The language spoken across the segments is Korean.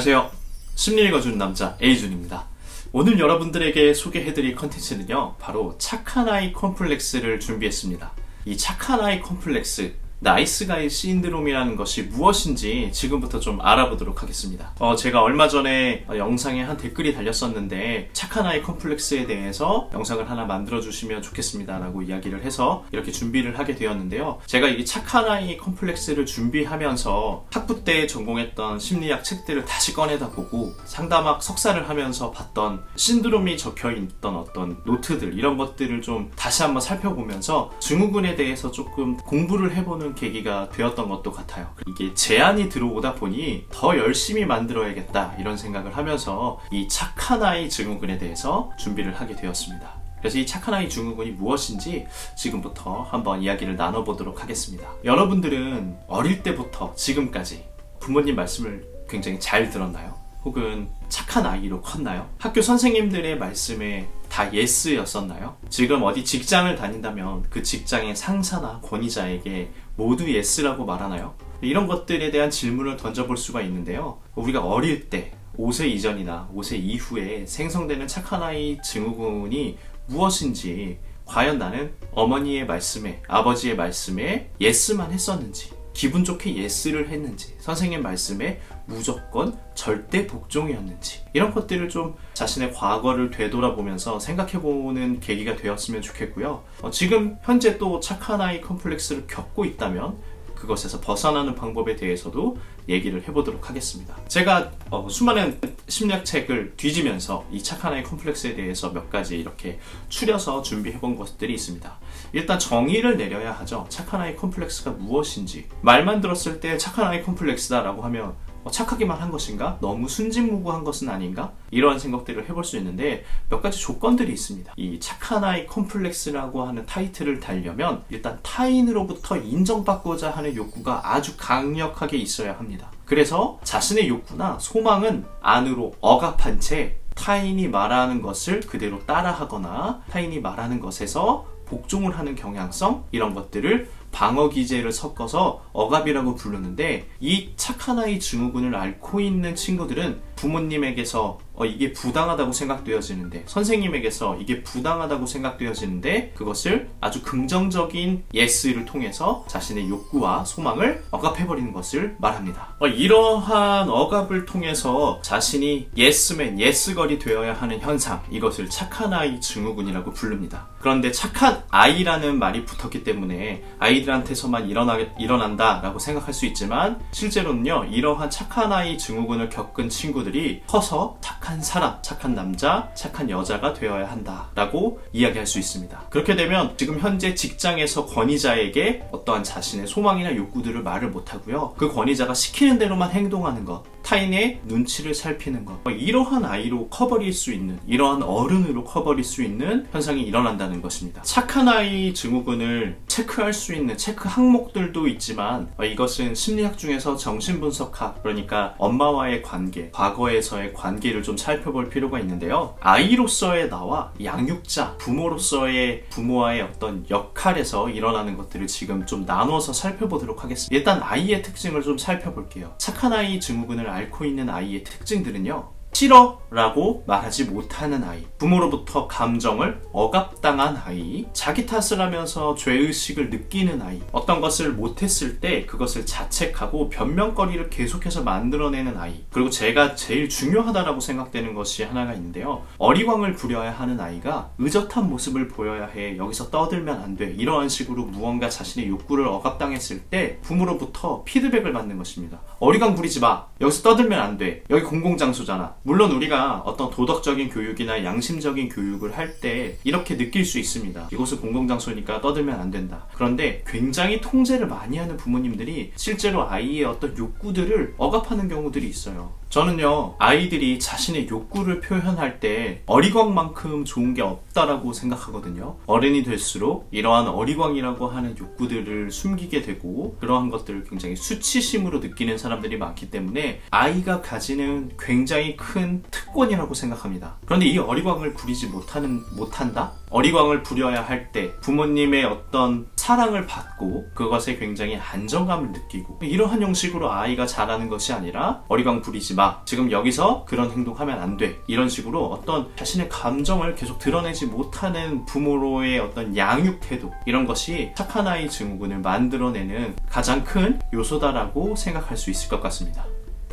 안녕하세요. 심리 읽어주는 남자 A준입니다. 오늘 여러분들에게 소개해드릴 컨텐츠는요, 바로 착한 아이 컴플렉스를 준비했습니다. 이 착한 아이 컴플렉스, 나이스 가이 신드롬이라는 것이 무엇인지 지금부터 좀 알아보도록 하겠습니다. 제가 얼마 전에 영상에 한 댓글이 달렸었는데 착한 아이 컴플렉스에 대해서 영상을 하나 만들어주시면 좋겠습니다 라고 이야기를 해서 이렇게 준비를 하게 되었는데요. 제가 이 착한 아이 컴플렉스를 준비하면서 학부 때 전공했던 심리학 책들을 다시 꺼내다 보고 상담학 석사를 하면서 봤던 신드롬이 적혀있던 어떤 노트들, 이런 것들을 좀 다시 한번 살펴보면서 증후군에 대해서 조금 공부를 해보는 계기가 되었던 것도 같아요. 이게 제안이 들어오다 보니 더 열심히 만들어야겠다 이런 생각을 하면서 이 착한 아이 증후군에 대해서 준비를 하게 되었습니다. 그래서 이 착한 아이 증후군이 무엇인지 지금부터 한번 이야기를 나눠보도록 하겠습니다. 여러분들은 어릴 때부터 지금까지 부모님 말씀을 굉장히 잘 들었나요? 혹은 착한 아이로 컸나요? 학교 선생님들의 말씀에 다 예스였었나요? 지금 어디 직장을 다닌다면 그 직장의 상사나 권위자에게 모두 예스라고 말하나요? 이런 것들에 대한 질문을 던져볼 수가 있는데요. 우리가 어릴 때 5세 이전이나 5세 이후에 생성되는 착한 아이 증후군이 무엇인지, 과연 나는 어머니의 말씀에, 아버지의 말씀에 예스만 했었는지, 기분 좋게 예스를 했는지, 선생님 말씀에 무조건 절대 복종이었는지, 이런 것들을 좀 자신의 과거를 되돌아보면서 생각해보는 계기가 되었으면 좋겠고요. 지금 현재 또 착한 아이 컴플렉스를 겪고 있다면 그것에서 벗어나는 방법에 대해서도 얘기를 해보도록 하겠습니다. 제가 수많은 심리학 책을 뒤지면서 이 착한 아이 컴플렉스에 대해서 몇 가지 이렇게 추려서 준비해본 것들이 있습니다. 일단 정의를 내려야 하죠. 착한 아이 컴플렉스가 무엇인지. 말만 들었을 때 착한 아이 컴플렉스다라고 하면 착하기만 한 것인가? 너무 순진무구한 것은 아닌가? 이러한 생각들을 해볼 수 있는데 몇 가지 조건들이 있습니다. 이 착한 아이 컴플렉스라고 하는 타이틀을 달려면 일단 타인으로부터 인정받고자 하는 욕구가 아주 강력하게 있어야 합니다. 그래서 자신의 욕구나 소망은 안으로 억압한 채 타인이 말하는 것을 그대로 따라하거나 타인이 말하는 것에서 복종을 하는 경향성, 이런 것들을 방어 기제를 섞어서 억압이라고 부르는데, 이 착한 아이 증후군을 앓고 있는 친구들은 부모님에게서 이게 부당하다고 생각되어지는데, 선생님에게서 이게 부당하다고 생각되어지는데, 그것을 아주 긍정적인 예스를 통해서 자신의 욕구와 소망을 억압해버리는 것을 말합니다. 이러한 억압을 통해서 자신이 예스맨, 예스걸이 되어야 하는 현상, 이것을 착한 아이 증후군이라고 부릅니다. 그런데 착한 아이라는 말이 붙었기 때문에 아이들한테서만 일어난다라고 생각할 수 있지만, 실제로는요, 이러한 착한 아이 증후군을 겪은 친구들이 커서 착한 사람, 착한 남자, 착한 여자가 되어야 한다라고 이야기할 수 있습니다. 그렇게 되면 지금 현재 직장에서 권위자에게 어떠한 자신의 소망이나 욕구들을 말을 못하고요, 그 권위자가 시키는 대로만 행동하는 것, 타인의 눈치를 살피는 것, 이러한 아이로 커버릴 수 있는, 이러한 어른으로 커버릴 수 있는 현상이 일어난다는 것입니다. 착한 아이 증후군을 체크할 수 있는 체크 항목들도 있지만, 이것은 심리학 중에서 정신분석학, 그러니까 엄마와의 관계, 과거에서의 관계를 좀 살펴볼 필요가 있는데요. 아이로서의 나와 양육자, 부모로서의 부모와의 어떤 역할에서 일어나는 것들을 지금 좀 나눠서 살펴보도록 하겠습니다. 일단 아이의 특징을 좀 살펴볼게요. 착한 아이 증후군을 앓고 있는 아이의 특징들은요, 싫어 라고 말하지 못하는 아이, 부모로부터 감정을 억압당한 아이, 자기 탓을 하면서 죄의식을 느끼는 아이, 어떤 것을 못했을 때 그것을 자책하고 변명거리를 계속해서 만들어내는 아이, 그리고 제가 제일 중요하다라고 생각되는 것이 하나가 있는데요, 어리광을 부려야 하는 아이가 의젓한 모습을 보여야 해, 여기서 떠들면 안 돼, 이러한 식으로 무언가 자신의 욕구를 억압당했을 때 부모로부터 피드백을 받는 것입니다. 어리광 부리지 마, 여기서 떠들면 안 돼, 여기 공공장소잖아. 물론 우리가 어떤 도덕적인 교육이나 양심적인 교육을 할 때 이렇게 느낄 수 있습니다. 이곳은 공공장소니까 떠들면 안 된다. 그런데 굉장히 통제를 많이 하는 부모님들이 실제로 아이의 어떤 욕구들을 억압하는 경우들이 있어요. 저는요, 아이들이 자신의 욕구를 표현할 때 어리광만큼 좋은 게 없다라고 생각하거든요. 어른이 될수록 이러한 어리광이라고 하는 욕구들을 숨기게 되고, 그러한 것들을 굉장히 수치심으로 느끼는 사람들이 많기 때문에 아이가 가지는 굉장히 큰 특권이라고 생각합니다. 그런데 이 어리광을 부리지 못한다? 어리광을 부려야 할 때 부모님의 어떤 사랑을 받고 그것에 굉장히 안정감을 느끼고 이러한 형식으로 아이가 자라는 것이 아니라 어리광 부리지 마. 지금 여기서 그런 행동하면 안 돼. 이런 식으로 어떤 자신의 감정을 계속 드러내지 못하는 부모로의 어떤 양육 태도 이런 것이 착한 아이 증후군을 만들어내는 가장 큰 요소다라고 생각할 수 있을 것 같습니다.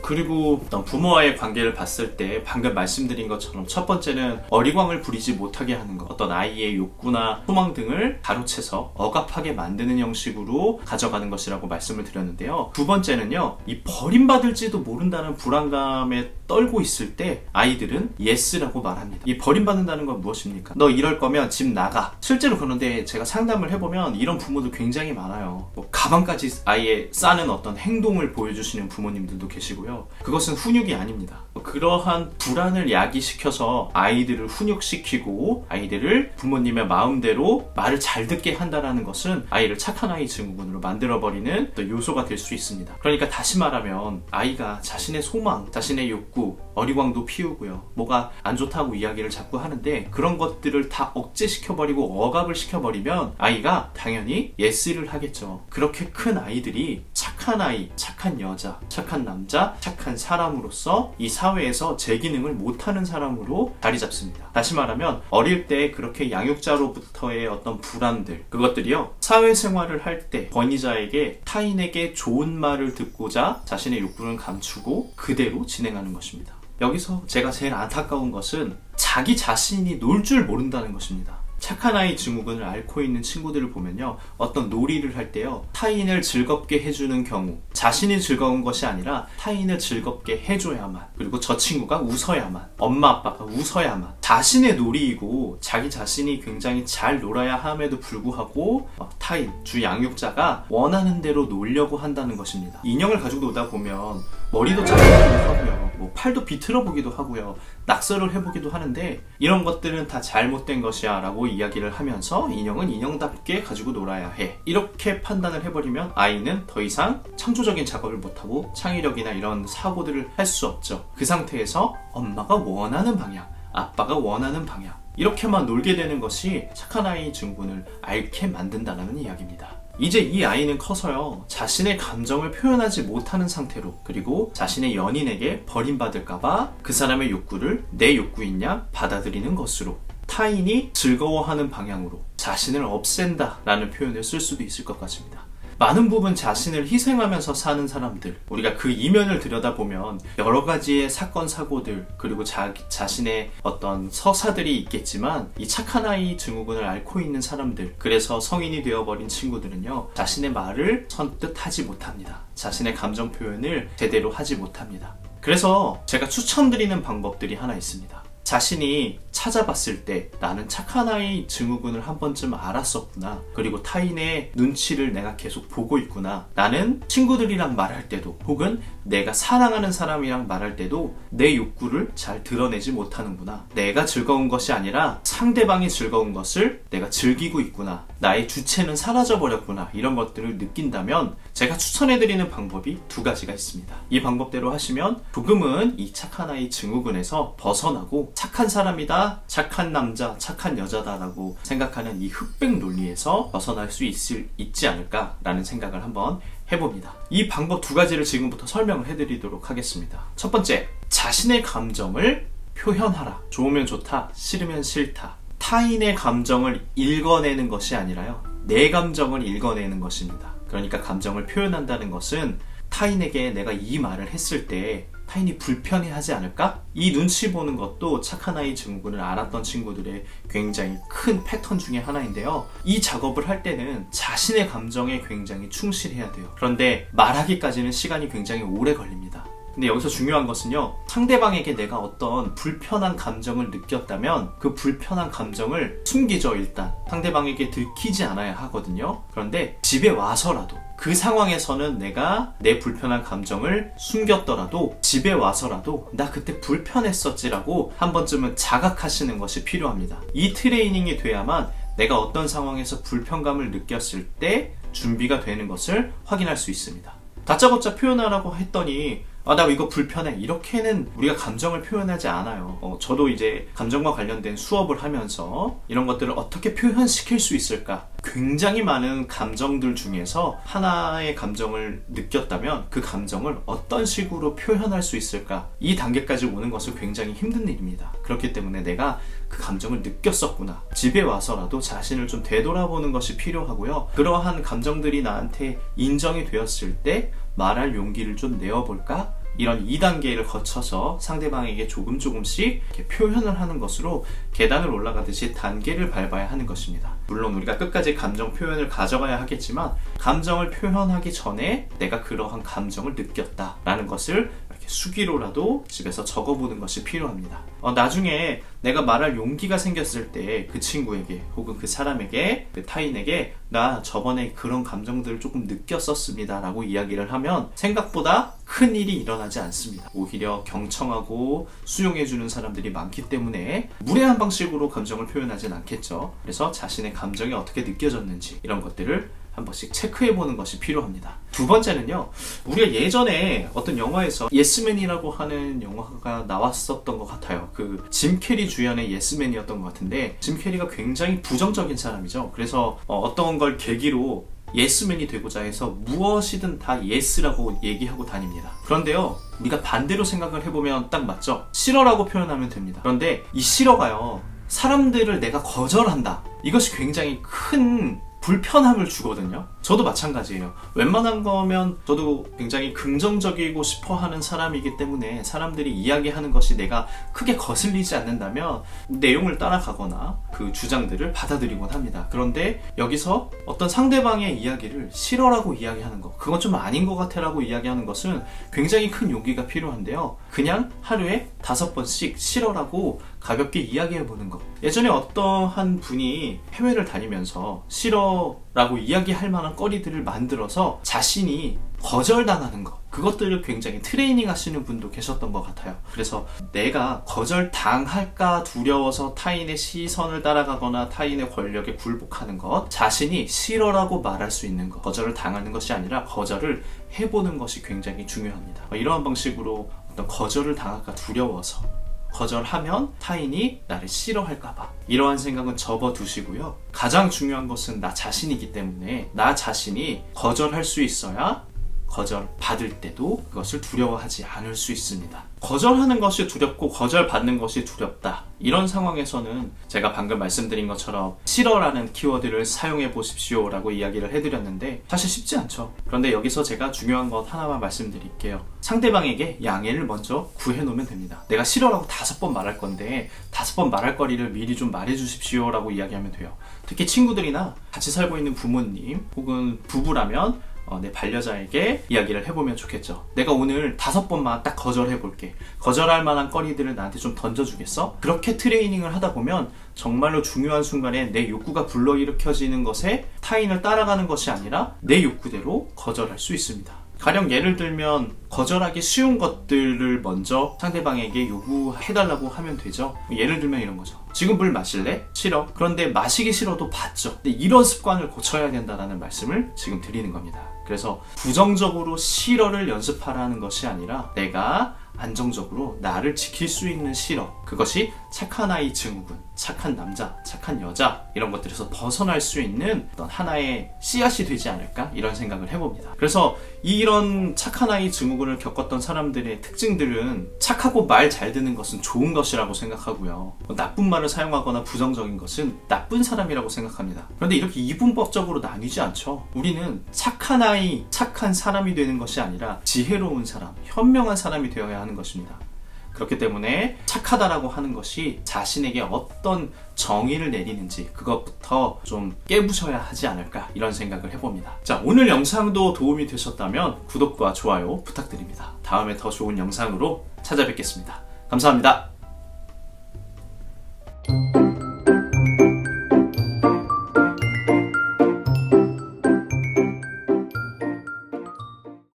그리고 어떤 부모와의 관계를 봤을 때 방금 말씀드린 것처럼 첫 번째는 어리광을 부리지 못하게 하는 것, 어떤 아이의 욕구나 소망 등을 가로채서 억압하게 만드는 형식으로 가져가는 것이라고 말씀을 드렸는데요. 두 번째는요, 이 버림받을지도 모른다는 불안감에 떨고 있을 때 아이들은 yes라고 말합니다. 이 버림받는다는 건 무엇입니까? 너 이럴 거면 집 나가. 실제로 그런데 제가 상담을 해보면 이런 부모들 굉장히 많아요. 뭐 가방까지 아예 싸는 어떤 행동을 보여주시는 부모님들도 계시고요. 그것은 훈육이 아닙니다. 그러한 불안을 야기시켜서 아이들을 훈육시키고 아이들을 부모님의 마음대로 말을 잘 듣게 한다는 것은 아이를 착한 아이 증후군으로 만들어버리는 요소가 될 수 있습니다. 그러니까 다시 말하면 아이가 자신의 소망, 자신의 욕구, 어리광도 피우고요. 뭐가 안 좋다고 이야기를 자꾸 하는데 그런 것들을 다 억제시켜버리고 억압을 시켜버리면 아이가 당연히 yes를 하겠죠. 그렇게 큰 아이들이 착한 아이, 착한 여자, 착한 남자, 착한 사람으로서 이 사회에서 제 기능을 못하는 사람으로 자리 잡습니다. 다시 말하면 어릴 때 그렇게 양육자로부터의 어떤 불안들, 그것들이요, 사회생활을 할 때 권위자에게 타인에게 좋은 말을 듣고자 자신의 욕구를 감추고 그대로 진행하는 것입니다. 여기서 제가 제일 안타까운 것은 자기 자신이 놀 줄 모른다는 것입니다. 착한 아이 증후군을 앓고 있는 친구들을 보면요, 어떤 놀이를 할 때요, 타인을 즐겁게 해주는 경우, 자신이 즐거운 것이 아니라 타인을 즐겁게 해줘야만, 그리고 저 친구가 웃어야만, 엄마 아빠가 웃어야만, 자신의 놀이이고 자기 자신이 굉장히 잘 놀아야 함에도 불구하고 타인, 주 양육자가 원하는 대로 놀려고 한다는 것입니다. 인형을 가지고 놀다 보면 머리도 잘라보기도 하고요, 뭐 팔도 비틀어 보기도 하고요, 낙서를 해보기도 하는데 이런 것들은 다 잘못된 것이야 라고 이야기를 하면서 인형은 인형답게 가지고 놀아야 해, 이렇게 판단을 해버리면 아이는 더 이상 창조적인 작업을 못하고 창의력이나 이런 사고들을 할 수 없죠. 그 상태에서 엄마가 원하는 방향, 아빠가 원하는 방향, 이렇게만 놀게 되는 것이 착한 아이 증후군을 앓게 만든다는 이야기입니다. 이제 이 아이는 커서요, 자신의 감정을 표현하지 못하는 상태로, 그리고 자신의 연인에게 버림받을까봐 그 사람의 욕구를 내 욕구인 양 받아들이는 것으로, 타인이 즐거워하는 방향으로 자신을 없앤다 라는 표현을 쓸 수도 있을 것 같습니다. 많은 부분 자신을 희생하면서 사는 사람들, 우리가 그 이면을 들여다보면 여러 가지의 사건, 사고들, 그리고 자신의 어떤 서사들이 있겠지만 이 착한 아이 증후군을 앓고 있는 사람들, 그래서 성인이 되어버린 친구들은요, 자신의 말을 선뜻 하지 못합니다. 자신의 감정 표현을 제대로 하지 못합니다. 그래서 제가 추천드리는 방법들이 하나 있습니다. 자신이 찾아봤을 때 나는 착한 아이 증후군을 한 번쯤 알았었구나, 그리고 타인의 눈치를 내가 계속 보고 있구나, 나는 친구들이랑 말할 때도 혹은 내가 사랑하는 사람이랑 말할 때도 내 욕구를 잘 드러내지 못하는구나, 내가 즐거운 것이 아니라 상대방이 즐거운 것을 내가 즐기고 있구나, 나의 주체는 사라져버렸구나, 이런 것들을 느낀다면 제가 추천해드리는 방법이 두 가지가 있습니다. 이 방법대로 하시면 조금은 이 착한 아이 증후군에서 벗어나고 착한 사람이다, 착한 남자, 착한 여자다 라고 생각하는 이 흑백 논리에서 벗어날 수 있지 않을까라는 생각을 한번 해봅니다. 이 방법 두 가지를 지금부터 설명을 해드리도록 하겠습니다. 첫 번째, 자신의 감정을 표현하라. 좋으면 좋다, 싫으면 싫다. 타인의 감정을 읽어내는 것이 아니라요, 내 감정을 읽어내는 것입니다. 그러니까 감정을 표현한다는 것은 타인에게 내가 이 말을 했을 때 타인이 불편해하지 않을까? 이 눈치 보는 것도 착한 아이 증후군을 앓았던 친구들의 굉장히 큰 패턴 중에 하나인데요. 이 작업을 할 때는 자신의 감정에 굉장히 충실해야 돼요. 그런데 말하기까지는 시간이 굉장히 오래 걸립니다. 근데 여기서 중요한 것은요, 상대방에게 내가 어떤 불편한 감정을 느꼈다면 그 불편한 감정을 숨기죠. 일단 상대방에게 들키지 않아야 하거든요. 그런데 집에 와서라도, 그 상황에서는 내가 내 불편한 감정을 숨겼더라도 집에 와서라도 나 그때 불편했었지라고 한 번쯤은 자각하시는 것이 필요합니다. 이 트레이닝이 돼야만 내가 어떤 상황에서 불편감을 느꼈을 때 준비가 되는 것을 확인할 수 있습니다. 다짜고짜 표현하라고 했더니 나 이거 불편해. 이렇게는 우리가 감정을 표현하지 않아요. 저도 이제 감정과 관련된 수업을 하면서 이런 것들을 어떻게 표현시킬 수 있을까? 굉장히 많은 감정들 중에서 하나의 감정을 느꼈다면 그 감정을 어떤 식으로 표현할 수 있을까? 이 단계까지 오는 것은 굉장히 힘든 일입니다. 그렇기 때문에 내가 그 감정을 느꼈었구나. 집에 와서라도 자신을 좀 되돌아보는 것이 필요하고요. 그러한 감정들이 나한테 인정이 되었을 때 말할 용기를 좀 내어볼까? 이런 2단계를 거쳐서 상대방에게 조금씩 이렇게 표현을 하는 것으로 계단을 올라가듯이 단계를 밟아야 하는 것입니다. 물론 우리가 끝까지 감정 표현을 가져가야 하겠지만 감정을 표현하기 전에 내가 그러한 감정을 느꼈다라는 것을 이렇게 수기로라도 집에서 적어보는 것이 필요합니다. 나중에 내가 말할 용기가 생겼을 때 그 친구에게 혹은 그 사람에게, 그 타인에게 나 저번에 그런 감정들을 조금 느꼈었습니다 라고 이야기를 하면 생각보다 큰 일이 일어나지 않습니다. 오히려 경청하고 수용해주는 사람들이 많기 때문에 무례한 방식으로 감정을 표현하진 않겠죠. 그래서 자신의 감정이 어떻게 느껴졌는지 이런 것들을 한 번씩 체크해보는 것이 필요합니다. 두 번째는요, 우리가 예전에 어떤 영화에서 예스맨이라고 하는 영화가 나왔었던 것 같아요. 그 짐 캐리 주연의 예스맨이었던 것 같은데, 짐 캐리가 굉장히 부정적인 사람이죠. 그래서 어떤 걸 계기로 예스맨이 되고자 해서 무엇이든 다 예스라고 얘기하고 다닙니다. 그런데요, 우리가 반대로 생각을 해보면 딱 맞죠? 싫어라고 표현하면 됩니다. 그런데 이 싫어가요, 사람들을 내가 거절한다, 이것이 굉장히 큰 불편함을 주거든요. 저도 마찬가지예요. 웬만한 거면 저도 굉장히 긍정적이고 싶어 하는 사람이기 때문에 사람들이 이야기하는 것이 내가 크게 거슬리지 않는다면 내용을 따라가거나 그 주장들을 받아들이곤 합니다. 그런데 여기서 어떤 상대방의 이야기를 싫어라고 이야기하는 것, 그건 좀 아닌 것 같아 라고 이야기하는 것은 굉장히 큰 용기가 필요한데요. 그냥 하루에 5번씩 싫어라고 가볍게 이야기해보는 것. 예전에 어떠한 분이 해외를 다니면서 싫어라고 이야기할 만한 거리들을 만들어서 자신이 거절당하는 것, 그것들을 굉장히 트레이닝 하시는 분도 계셨던 것 같아요. 그래서 내가 거절당할까 두려워서 타인의 시선을 따라가거나 타인의 권력에 굴복하는 것, 자신이 싫어라고 말할 수 있는 것, 거절을 당하는 것이 아니라 거절을 해보는 것이 굉장히 중요합니다. 이러한 방식으로 어떤 거절을 당할까 두려워서 거절하면 타인이 나를 싫어할까봐, 이러한 생각은 접어두시고요. 가장 중요한 것은 나 자신이기 때문에 나 자신이 거절할 수 있어야 거절받을 때도 그것을 두려워하지 않을 수 있습니다. 거절하는 것이 두렵고 거절받는 것이 두렵다, 이런 상황에서는 제가 방금 말씀드린 것처럼 싫어라는 키워드를 사용해 보십시오 라고 이야기를 해드렸는데 사실 쉽지 않죠. 그런데 여기서 제가 중요한 것 하나만 말씀드릴게요. 상대방에게 양해를 먼저 구해놓으면 됩니다. 내가 싫어라고 5번 말할 건데 5번 말할 거리를 미리 좀 말해주십시오 라고 이야기하면 돼요. 특히 친구들이나 같이 살고 있는 부모님 혹은 부부라면 내 반려자에게 이야기를 해보면 좋겠죠. 내가 오늘 5번만 딱 거절해볼게. 거절할 만한 거리들을 나한테 좀 던져주겠어? 그렇게 트레이닝을 하다 보면 정말로 중요한 순간에 내 욕구가 불러일으켜지는 것에 타인을 따라가는 것이 아니라 내 욕구대로 거절할 수 있습니다. 가령 예를 들면 거절하기 쉬운 것들을 먼저 상대방에게 요구해달라고 하면 되죠. 예를 들면 이런 거죠. 지금 물 마실래? 싫어. 그런데 마시기 싫어도 받죠. 근데 이런 습관을 고쳐야 된다는 말씀을 지금 드리는 겁니다. 그래서 부정적으로 싫어를 연습하라는 것이 아니라 내가 안정적으로 나를 지킬 수 있는 싫어, 그것이 착한 아이 증후군, 착한 남자, 착한 여자, 이런 것들에서 벗어날 수 있는 어떤 하나의 씨앗이 되지 않을까, 이런 생각을 해봅니다. 그래서 이런 착한 아이 증후군을 겪었던 사람들의 특징들은 착하고 말 잘 듣는 것은 좋은 것이라고 생각하고요, 나쁜 말을 사용하거나 부정적인 것은 나쁜 사람이라고 생각합니다. 그런데 이렇게 이분법적으로 나뉘지 않죠. 우리는 착한 아이, 착한 사람이 되는 것이 아니라 지혜로운 사람, 현명한 사람이 되어야 하는 것입니다. 그렇기 때문에 착하다라고 하는 것이 자신에게 어떤 정의를 내리는지 그것부터 좀 깨부셔야 하지 않을까, 이런 생각을 해봅니다. 자, 오늘 영상도 도움이 되셨다면 구독과 좋아요 부탁드립니다. 다음에 더 좋은 영상으로 찾아뵙겠습니다. 감사합니다.